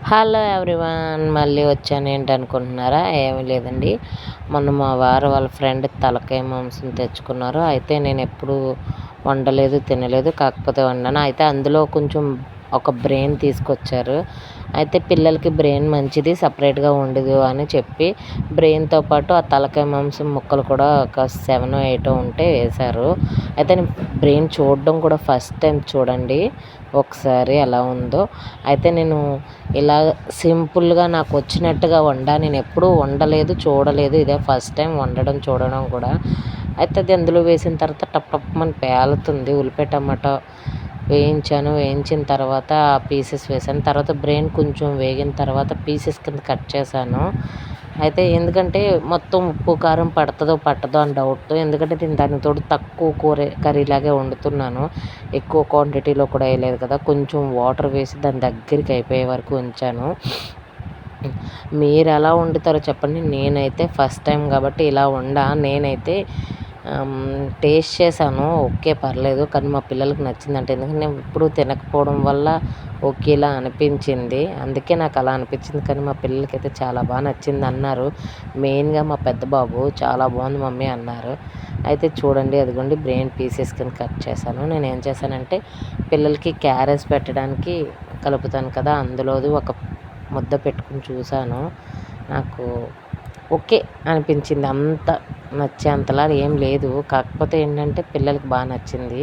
Hello everyone, మళ్ళీ వచ్చాను. ఏంటనుకుంటున్నారా? ఏమీ లేదండి, మొన్న మా వారు వాళ్ళ ఫ్రెండ్ తలకాయ మాంసం తెచ్చుకున్నారు. అయితే నేను ఎప్పుడు వండలేదు, తినలేదు. కాకపోతే వండాను. అయితే అందులో కొంచెం ఒక బ్రెయిన్ తీసుకొచ్చారు. అయితే పిల్లలకి బ్రెయిన్ మంచిది, సపరేట్గా ఉండదు అని చెప్పి బ్రెయిన్తో పాటు ఆ తలకాయ మాంసం ముక్కలు కూడా ఒక 7 8 ఉంటే వేశారు. అయితే నేను బ్రెయిన్ చూడడం కూడా ఫస్ట్ టైం. చూడండి ఒకసారి ఎలా ఉందో. అయితే నేను ఇలా సింపుల్గా నాకు వచ్చినట్టుగా నేను ఎప్పుడూ వండలేదు, చూడలేదు. ఇదే ఫస్ట్ టైం వండడం, చూడడం కూడా. అయితే అది అందులో వేసిన తర్వాత టప్ టప్మని పేలుతుంది. ఉల్లిపాయ టమాటా వేయించాను. వేయించిన తర్వాత ఆ పీసెస్ వేసాను. తర్వాత బ్రెయిన్ కొంచెం వేగిన తర్వాత పీసెస్ కింద కట్ చేశాను. అయితే ఎందుకంటే మొత్తం ఉప్పు కారం పడుతుందో పట్టదో అని డౌట్. ఎందుకంటే నేను దానికి తోడు తక్కువ కర్రీలాగే వండుతున్నాను, ఎక్కువ క్వాంటిటీలో కూడా వేయలేదు కదా. కొంచెం వాటర్ వేసి దాని దగ్గరికి అయిపోయే వరకు ఉంచాను. మీరు ఎలా వండుతారో చెప్పండి. నేనైతే ఫస్ట్ టైం కాబట్టి ఇలా నేనైతే టేస్ట్ చేశాను. ఓకే, పర్లేదు. కానీ మా పిల్లలకి నచ్చిందంటే, ఎందుకంటే నేను ఎప్పుడు తినకపోవడం వల్ల ఓకేలా అనిపించింది. అందుకే నాకు అలా అనిపించింది. కానీ మా పిల్లలకైతే చాలా బాగా నచ్చింది అన్నారు. మెయిన్గా మా పెద్ద బాబు చాలా బాగుంది మమ్మీ అన్నారు. అయితే చూడండి, అదిగోండి బ్రెయిన్ పీసెస్ కింద కట్ చేశాను. నేను ఏం చేశానంటే, పిల్లలకి క్యారెట్స్ పెట్టడానికి కలుపుతాను కదా, అందులోది ఒక ముద్ద పెట్టుకుని చూశాను. నాకు ఓకే అనిపించింది. అంత నచ్చేంతలా ఏం లేదు. కాకపోతే ఏంటంటే పిల్లలకి బాగా నచ్చింది.